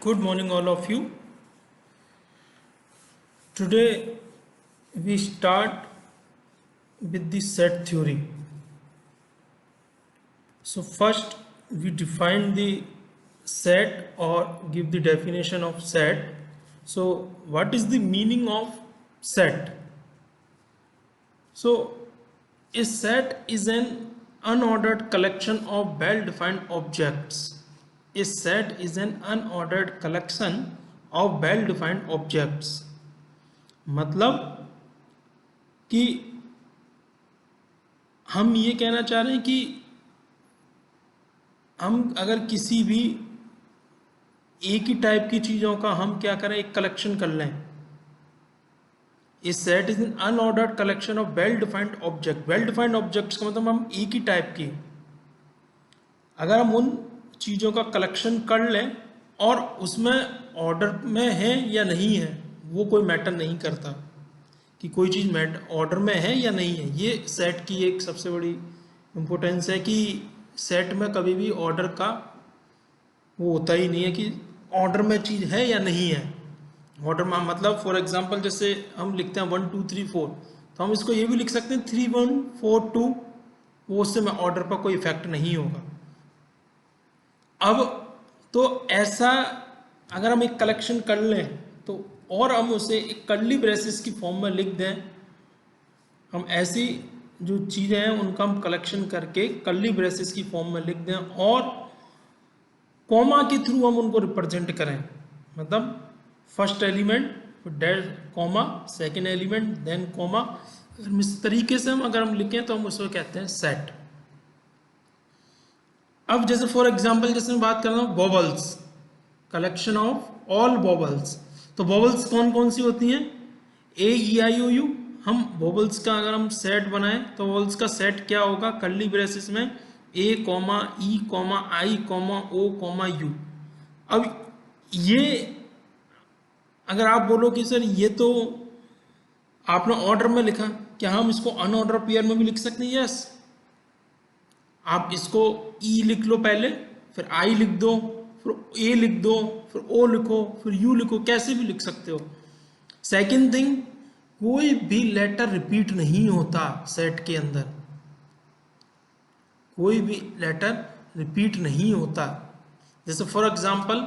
Good morning, all of you. Today we start with the set theory. So, first we define the set or give the definition of set. So, what is the meaning of set? So, a set is an unordered collection of well defined objects. A set is an unordered collection of well defined objects. मतलब कि हम ये कहना चाह रहे हैं कि हम अगर किसी भी एक ही टाइप की चीज़ों का हम क्या करें, एक कलेक्शन कर लें. इस set is N unordered collection of well defined object. Well defined objects का मतलब हम एक ही टाइप की, अगर हम उन चीज़ों का कलेक्शन कर लें और उसमें ऑर्डर में है या नहीं है, वो कोई मैटर नहीं करता कि कोई चीज़ ऑर्डर में है या नहीं है. ये सेट की एक सबसे बड़ी इम्पोर्टेंस है कि सेट में कभी भी ऑर्डर का वो होता ही नहीं है कि ऑर्डर में चीज़ है या नहीं है. ऑर्डर में मतलब फॉर एग्जांपल जैसे हम लिखते हैं 1 2 3 4, तो हम इसको ये भी लिख सकते हैं 3 1 4 2, वो उससे में ऑर्डर पर कोई इफेक्ट नहीं होगा. अब तो ऐसा अगर हम एक कलेक्शन कर लें तो और हम उसे एक कर्ली ब्रेसेस की फॉर्म में लिख दें, हम ऐसी जो चीज़ें हैं उनका हम कलेक्शन करके कर्ली ब्रेसेस की फॉर्म में लिख दें और कॉमा के थ्रू हम उनको रिप्रेजेंट करें. मतलब first element dash comma, second element then comma. इस तरीके से हम अगर हम लिखें तो हम उसको कहते हैं सेट. अब जैसे फॉर एग्जांपल जैसे मैं बात कर रहा हूँ vowels, collection of all vowels. तो वॉवल्स कौन कौन सी होती हैं? ए ई आई ओ यू. हम वॉवल्स का अगर हम सेट बनाएं तो वॉवल्स का सेट क्या होगा? कर्ली ब्रेसेस में A comma E comma I comma O comma U. अब ये अगर आप बोलो कि सर ये तो आपने ऑर्डर में लिखा, क्या हम इसको अनऑर्डर पेयर में भी लिख सकते हैं? यस. आप इसको ई लिख लो पहले, फिर आई लिख दो, फिर ए लिख दो, फिर ओ लिखो, फिर यू लिखो, कैसे भी लिख सकते हो. सेकंड थिंग, कोई भी लेटर रिपीट नहीं होता सेट के अंदर. कोई भी लेटर रिपीट नहीं होता. जैसे फॉर एग्जांपल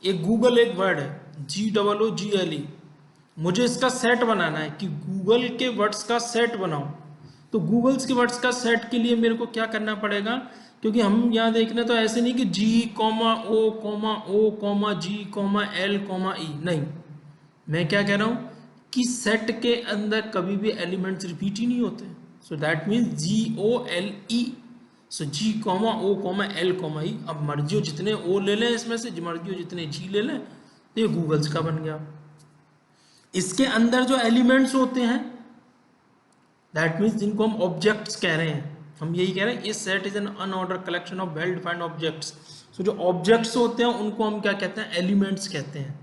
एक गूगल एक वर्ड है GOOGLE. मुझे इसका सेट बनाना है कि गूगल के वर्ड्स का सेट बनाओ. तो गूगल्स के वर्ड्स का सेट के लिए मेरे को क्या करना पड़ेगा? क्योंकि हम यहाँ देख रहे हैं तो ऐसे नहीं कि G comma O comma G comma L comma E. नहीं, मैं क्या कह रहा हूँ कि सेट के अंदर कभी भी एलिमेंट्स रिपीट ही नहीं होते. So that means GOLE. So G comma O comma L comma E. अब मर्जी हो जितने O ले लें इसमें से, मर्जी हो जितने G ले लें, तो ये गूगल्स का बन गया. इसके अंदर जो एलिमेंट्स होते हैं दैट मीन्स जिनको हम ऑब्जेक्ट्स कह रहे हैं, हम यही कह रहे हैं इस set is an unordered collection of well defined objects. So जो ऑब्जेक्ट्स होते हैं उनको हम क्या कहते हैं? एलिमेंट्स कहते हैं.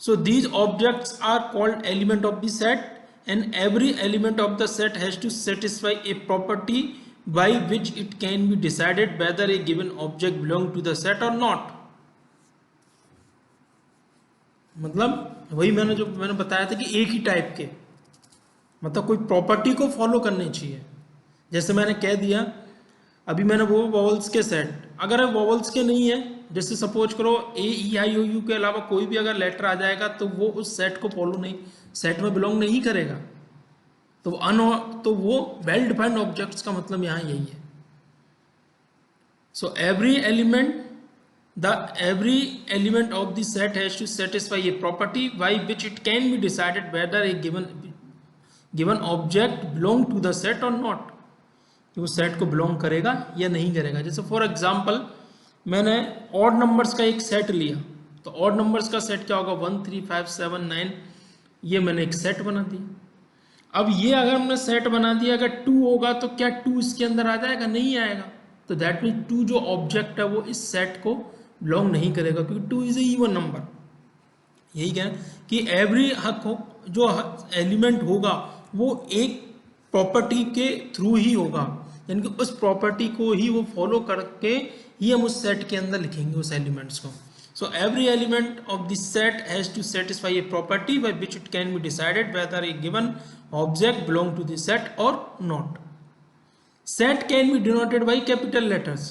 So these objects are called element of the set and every element of the set has to satisfy a property by which it can be decided whether a given object belong to the set और नॉट. मतलब वही मैंने बताया था कि एक ही type के, मतलब कोई प्रॉपर्टी को फॉलो करनी चाहिए. जैसे मैंने कह दिया अभी मैंने वो वॉवल्स के सेट, अगर वॉवल्स के नहीं है, जैसे सपोज करो AEIOU के अलावा कोई भी अगर लेटर आ जाएगा तो वो उस सेट को फॉलो नहीं, सेट में बिलोंग नहीं करेगा. तो वो वेल डिफाइंड ऑब्जेक्ट्स का मतलब यहाँ यही है. सो every element of the set has to satisfy a property by which it can be decided whether a given object belong to the set or not. कि वो सेट को बिलोंग करेगा या नहीं करेगा. जैसे फॉर एग्जांपल मैंने ऑड नंबर्स का एक सेट लिया, तो ऑड नंबर्स का सेट क्या होगा? 1 3 5 7 9. ये मैंने एक सेट बना दिया. अब ये अगर हमने सेट बना दिया, अगर 2 होगा तो क्या 2 इसके अंदर आ जाएगा? नहीं आएगा. तो दैट मीन 2 जो ऑब्जेक्ट है वो इस सेट को बिलोंग नहीं करेगा, क्योंकि 2 इज ए इवन नंबर. यही कह कि एवरी जो एलिमेंट होगा वो एक प्रॉपर्टी के थ्रू ही होगा, यानी कि उस प्रॉपर्टी को ही वो फॉलो करके ही हम उस सेट के अंदर लिखेंगे उस एलिमेंट्स को. So every element of the set has to satisfy a property by which it can be decided whether a given object belong to the set or not. Set can be denoted by capital letters.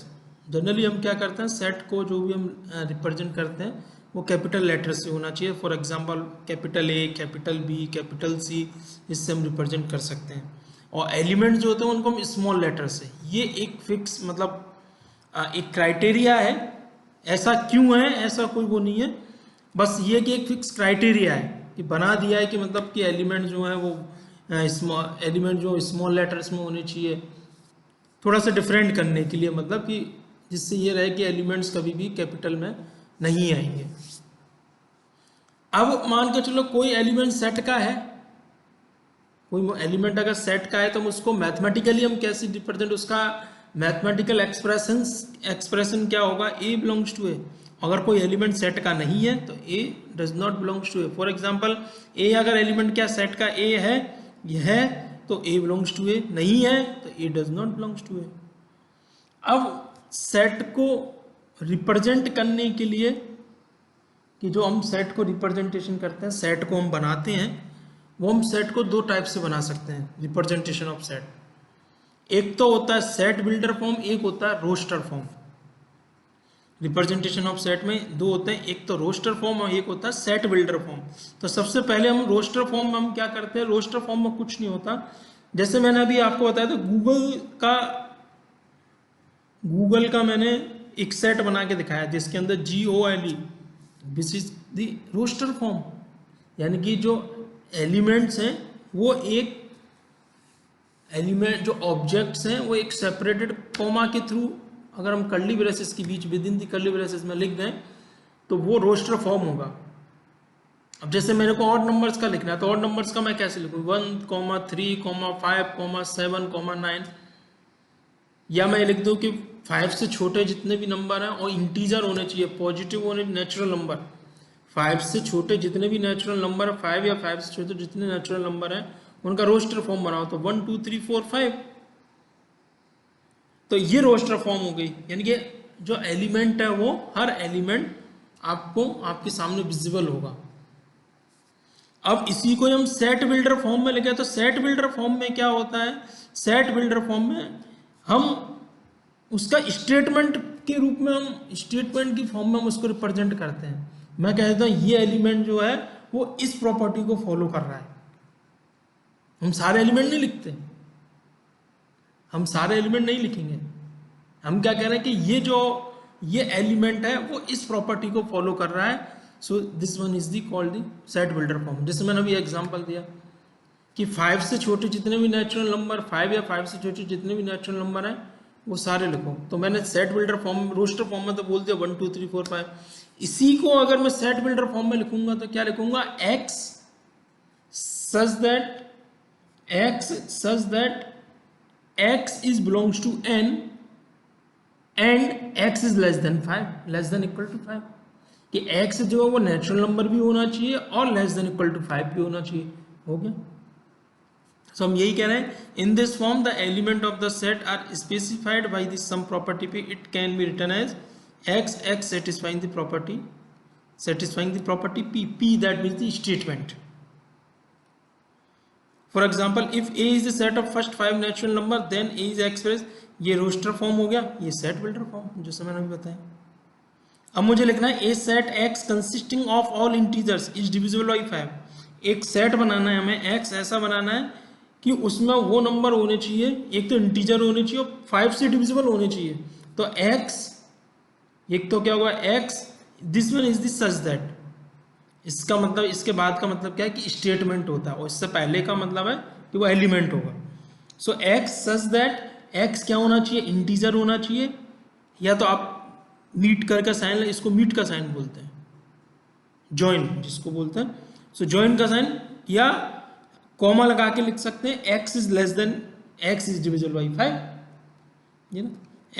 Generally हम क्या करते हैं, set को जो भी हम represent करते हैं वो कैपिटल लेटर से होना चाहिए. For example capital A, capital B, capital C, इससे हम रिप्रेजेंट कर सकते हैं. और एलिमेंट जो होते हैं उनको हम स्मॉल लेटर से. ये एक फिक्स मतलब एक क्राइटेरिया है. ऐसा क्यों है, ऐसा कोई वो नहीं है, बस ये कि एक फिक्स क्राइटेरिया है कि बना दिया है कि मतलब कि एलिमेंट जो है वो स्मॉल एलिमेंट जो स्मॉल लेटर्स में होने चाहिए, थोड़ा सा डिफरेंट करने के लिए, मतलब कि जिससे ये रहे कि एलिमेंट्स कभी भी कैपिटल में नहीं आएंगे. अब मान के चलो कोई एलिमेंट सेट का है, कोई एलिमेंट अगर सेट का है तो हम उसको मैथमेटिकली हम कैसे रिप्रेजेंट, उसका मैथमेटिकल एक्सप्रेशन क्या होगा, ए बिलोंग्स टू ए. अगर कोई एलिमेंट सेट का नहीं है तो A does not belongs to A. For example A अगर एलिमेंट क्या सेट का ए है, यह है तो ए बिलोंग्स टू ए, नहीं है तो A does not belongs to ए. अब सेट को रिप्रेजेंट करने के लिए कि जो हम सेट को रिप्रेजेंटेशन करते हैं, सेट को हम बनाते हैं, वो हम सेट को दो टाइप से बना सकते हैं रिप्रेजेंटेशन ऑफ सेट. एक तो होता है सेट बिल्डर फॉर्म, एक होता है roster form. Representation of set में दो होते हैं, एक तो रोस्टर फॉर्म और एक होता है सेट बिल्डर फॉर्म. तो सबसे पहले हम रोस्टर फॉर्म में हम क्या करते हैं, रोस्टर फॉर्म में कुछ नहीं होता. जैसे मैंने अभी आपको बताया था गूगल का मैंने एक सेट बना के दिखाया जिसके अंदर GOLE, this is the roster form. यानी कि जो एलिमेंट्स हैं वो एक एलिमेंट, जो ऑब्जेक्ट्स हैं वो एक सेपरेटेड कॉमा के थ्रू, अगर हम कर्ली ब्रेसेस के बीच within the curly braces में लिख दें तो वो रोस्टर फॉर्म होगा. अब जैसे मेरे को ऑड नंबर्स का लिखना है तो ऑड नंबर्स का मैं कैसे लिखूँ, 1, 3, 5, 7, 9, या मैं लिख दूँ कि 5 से छोटे जितने भी नंबर हैं और इंटीजर होने चाहिए, पॉजिटिव होने, नेचुरल नंबर. 5 से छोटे जितने भी नेचुरल नंबर है, 5 या 5 से छोटे जितने नेचुरल नंबर हैं उनका रोस्टर फॉर्म बनाओ तो 1, 2, 3, 4, 5. तो ये रोस्टर फॉर्म हो गई. यानी कि जो एलिमेंट है वो हर एलिमेंट आपको आपके सामने विजिबल होगा. अब इसी को हम सेट बिल्डर फॉर्म में लिखे तो सेट बिल्डर फॉर्म में क्या होता है, सेट बिल्डर फॉर्म में हम उसका स्टेटमेंट के रूप में, हम स्टेटमेंट की फॉर्म में हम उसको रिप्रेजेंट करते हैं. मैं कहता हूँ ये एलिमेंट जो है वो इस प्रॉपर्टी को फॉलो कर रहा है. हम सारे एलिमेंट नहीं लिखते, हम सारे एलिमेंट नहीं लिखेंगे. हम क्या कह रहे हैं कि ये एलिमेंट है वो इस प्रॉपर्टी को फॉलो कर रहा है. सो this one is the called the set builder form. जैसे मैंने अभी एग्जांपल दिया कि 5 से छोटे जितने भी नेचुरल नंबर, 5 या 5 से छोटे जितने भी नेचुरल नंबर हैं वो सारे लिखो. तो मैंने set builder form, roster form में तो बोल दिया 1, 2, 3, 4, 5. इसी को अगर मैं सेट बिल्डर फॉर्म में लिखूंगा तो क्या लिखूंगा, x such that x is belongs to n and x is less than 5, less than equal to 5. कि x जो है वो नेचुरल नंबर भी होना चाहिए और लेस देन इक्वल टू 5 भी होना चाहिए. हो गया. सो हम यही कह रहे हैं, in this form the element of the set are specified by the some property पे. It can be written as x satisfying the property p that means the statement. For example, if a is the set of first 5 natural number then a is expressed. ये roster form हो गया, ये set builder form जैसे मैंने अभी बताया. अब मुझे लिखना है a set x consisting of all integers is divisible by 5. एक सेट बनाना है हमें, x ऐसा बनाना है कि उसमें वो नंबर होने चाहिए, एक तो इंटीजर होने चाहिए और 5 से डिविजिबल होने चाहिए. तो x, एक तो क्या होगा x, this one is this such that. इसका मतलब, इसके बाद का मतलब क्या है कि स्टेटमेंट होता है और इससे पहले का मतलब है कि वो एलिमेंट होगा. सो x सच दैट, x क्या होना चाहिए, इंटीजर होना चाहिए, या तो आप मीट का साइन, इसको मीट का साइन बोलते हैं, जॉइन जिसको बोलते हैं. सो जॉइन का साइन या कॉमा लगा के लिख सकते हैं, x is less than, x is divisible by 5, ये ना,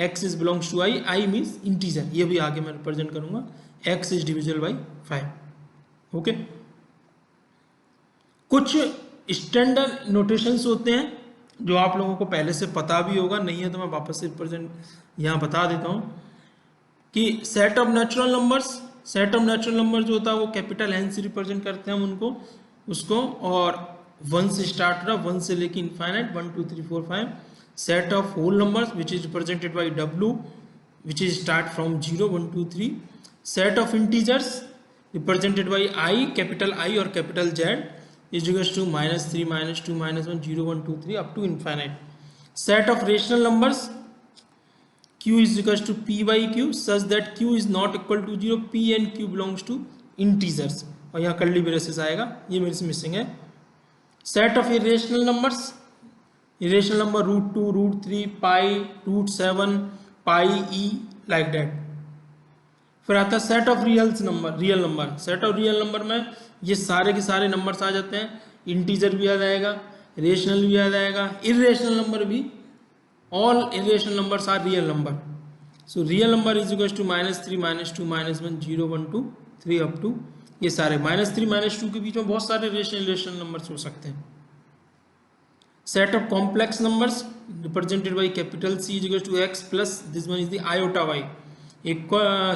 x is belongs to i means integer. ये भी आगे मैं रिप्रेजेंट करूंगा, x is divisible by 5. Okay. कुछ स्टैंडर्ड नोटेशंस होते हैं जो आप लोगों को पहले से पता भी होगा, नहीं है तो मैं वापस से रिप्रेजेंट यहाँ बता देता हूँ कि set of natural numbers, set of natural number जो होता है वो कैपिटल एन से रिप्रेजेंट करते हैं हम उनको उसको, और 1 से स्टार्ट हो रहा, 1 से लेके infinite 1 2 3 4 5. Set of whole numbers which is represented by W which is start from 0 1 2 3. Set of integers represented by I, capital I or capital Z is equals to -3 -2 -1 0 1 2 3 up to infinite. Set of rational numbers Q is equals to P by Q such that Q is not equal to 0, P and Q belongs to integers, और यहाँ curly braces आएगा, ये मेरे से missing है. Set of irrational numbers, irrational number √2 √3 pi √7 pi E like that. फिर आता है set of real number. Set of real number में ये सारे के सारे नंबर्स आ जाते हैं. इंटीजर भी आ जाएगा, रेशनल भी आ जाएगा, इरेशनल नंबर भी. All irrational numbers are real number. So real number is equal to -3 -2 -1 0 1 2 3 up to ये सारे. -3 -2 के बीच में बहुत सारे रेशनल नंबर्स हो सकते हैं. Set of complex numbers represented by capital C is equal to x plus this one is the iota y,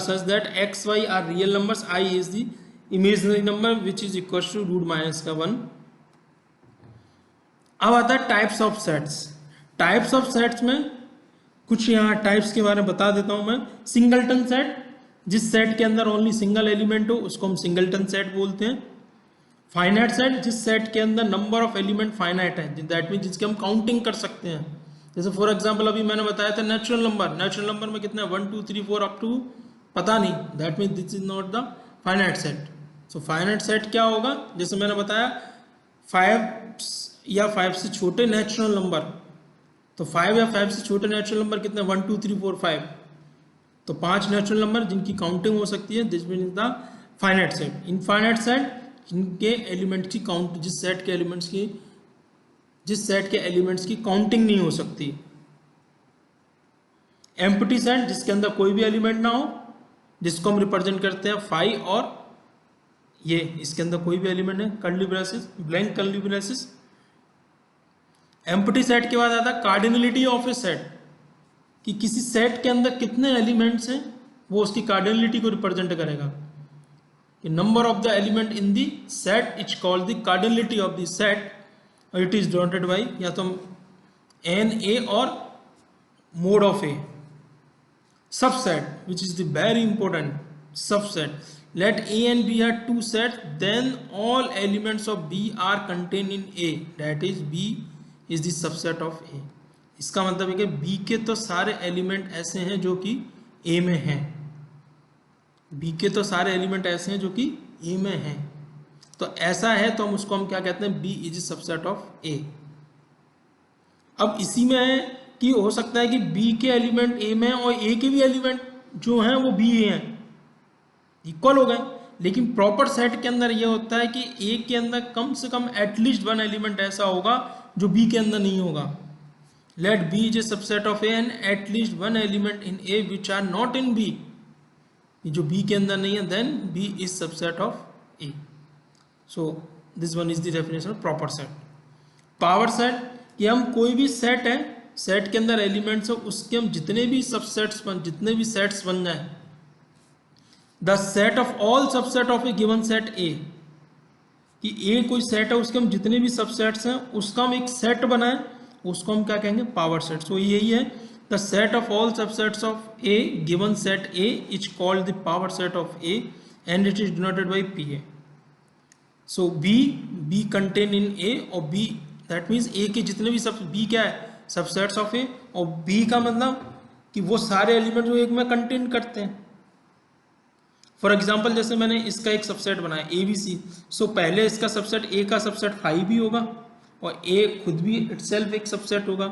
such that x y are real numbers, I is the imaginary number which is equal to √-1. अब आता है types of sets. Types of sets में कुछ यहाँ types के बारे में बता देता हूँ मैं. सिंगलटन सेट, जिस सेट के अंदर ओनली सिंगल एलिमेंट हो उसको हम सिंगलटन सेट बोलते हैं. फाइनाइट सेट, जिस सेट के अंदर नंबर ऑफ एलिमेंट फाइनाइट है, दैट मीन जिसके हम काउंटिंग कर सकते हैं. जैसे फॉर एग्जांपल अभी मैंने बताया था नेचुरल नंबर में कितने 1 2 3 4 अप टू पता नहीं, that mean this is not the finite set. So finite set क्या होगा, जैसे मैंने बताया 5 या 5 से छोटे नेचुरल नंबर, तो 5 या 5 से छोटे नेचुरल नंबर कितने 1 2 3 4 5, तो 5 नेचुरल नंबर जिनकी काउंटिंग हो सकती है, this mean is the finite set. Infinite set जिनके एलिमेंट की काउंट, जिस सेट के एलिमेंट्स की काउंटिंग नहीं हो सकती. एम्प्टी सेट, जिसके अंदर कोई भी एलिमेंट ना हो, जिसको हम रिप्रेजेंट करते हैं 5 और ये इसके अंदर कोई भी एलिमेंट है, curly braces, blank curly braces. Empty set के बाद आता है कार्डिनलिटी ऑफ ए सेट, कि किसी सेट के अंदर कितने एलिमेंट्स हैं वो उसकी कार्डिनलिटी को रिप्रेजेंट करेगा. Number of the element in the set is called the cardinality of the set, और इट इज डिनोटेड बाय या तो एन ए और mod of A. Subset which is the very important subset. Let A and B are 2 set, then all elements of B are contain in A, that is B is the subset of A. इसका मतलब है कि B के तो सारे element ऐसे हैं जो कि ए में हैं. बी के तो सारे एलिमेंट ऐसे हैं जो कि ए में हैं. तो ऐसा है तो हम उसको हम क्या कहते हैं, बी इज सबसेट ऑफ ए. अब इसी में है कि हो सकता है कि बी के एलिमेंट ए में और ए के भी एलिमेंट जो हैं वो बी हैं, इक्वल हो गए. लेकिन प्रॉपर सेट के अंदर ये होता है कि ए के अंदर कम से कम एटलीस्ट 1 एलिमेंट ऐसा होगा जो बी के अंदर नहीं होगा. Let B is a subset of A and at least 1 element in A which are not in B, जो बी के अंदर नहीं है, then B is subset of A. So this one is the definition of proper set. Power set, कि हम कोई भी set है, सेट के अंदर एलिमेंट्स हो, उसके हम जितने भी सेट्स बन जाए, the set of all subset of A given set ए, कि ए कोई सेट है उसके हम जितने भी सबसेट्स हैं उसका हम एक सेट बनाए, उसको हम क्या कहेंगे, पावर सेट. सो यही है, the set of all subsets of A given set A is called the power set of A and it is denoted by PA. So B contain in A, और B that means A के जितने भी B क्या है, subsets of A, और B का मतलब कि वो सारे एलिमेंट जो एक में कंटेन करते हैं. फॉर एग्जाम्पल जैसे मैंने इसका एक सबसेट बनाया ABC, सो पहले इसका सबसेट A का सबसेट 5 भी होगा और A खुद भी इटसेल्फ एक सबसेट होगा.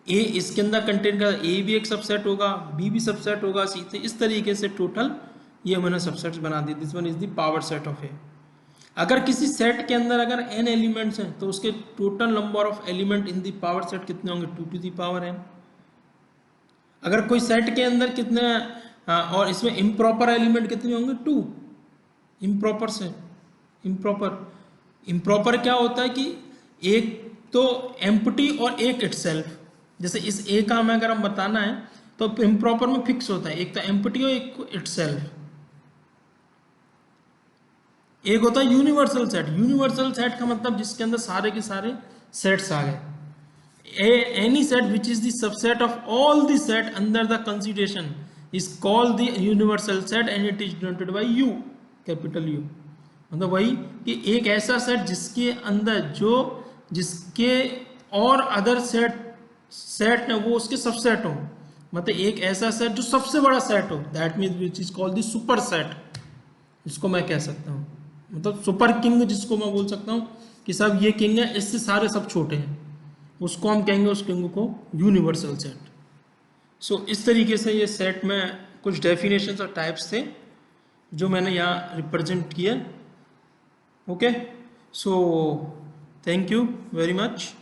ए इसके अंदर कंटेंट का ए भी एक सबसेट होगा, बी भी सबसेट होगा, सीधे इस तरीके से टोटल ये मैंने सबसेट्स बना दी. This one is the power set of A. अगर किसी सेट के अंदर अगर n एलिमेंट्स हैं तो उसके total number of element in the power set कितने होंगे, 2 to the power n. अगर कोई सेट के अंदर कितने और इसमें इम्प्रॉपर एलिमेंट कितने होंगे, 2. इम्प्रॉपर से इम्प्रॉपर क्या होता है कि एक तो एम्प्टी और एक इटसेल्फ. जैसे इस ए का हमें अगर हम बताना है तो इम्प्रॉपर में फिक्स होता है, एक तो एम्प्टी और एक इटसेल्फ. एक होता है यूनिवर्सल सेट। यूनिवर्सल सेट का मतलब जिसके अंदर सारे के सारे सेट्स आ गए। any set which is the subset of all the set under the consideration is called the universal set and it is denoted by u, capital U। मतलब वही कि एक ऐसा सेट जिसके अंदर जिसके और अदर सेट है वो उसके सबसेट हो, मतलब एक ऐसा सेट जो सबसे बड़ा सेट हो, that means which is called the super set, इसको मैं कह सकता हूँ। मतलब सुपर किंग जिसको मैं बोल सकता हूँ कि सब ये किंग है, इससे सारे सब छोटे हैं, उसको हम कहेंगे उस किंग को यूनिवर्सल सेट। सो इस तरीके से ये सेट में कुछ डेफिनेशंस और टाइप्स थे जो मैंने यहाँ रिप्रेजेंट किए। Okay, so thank you very much.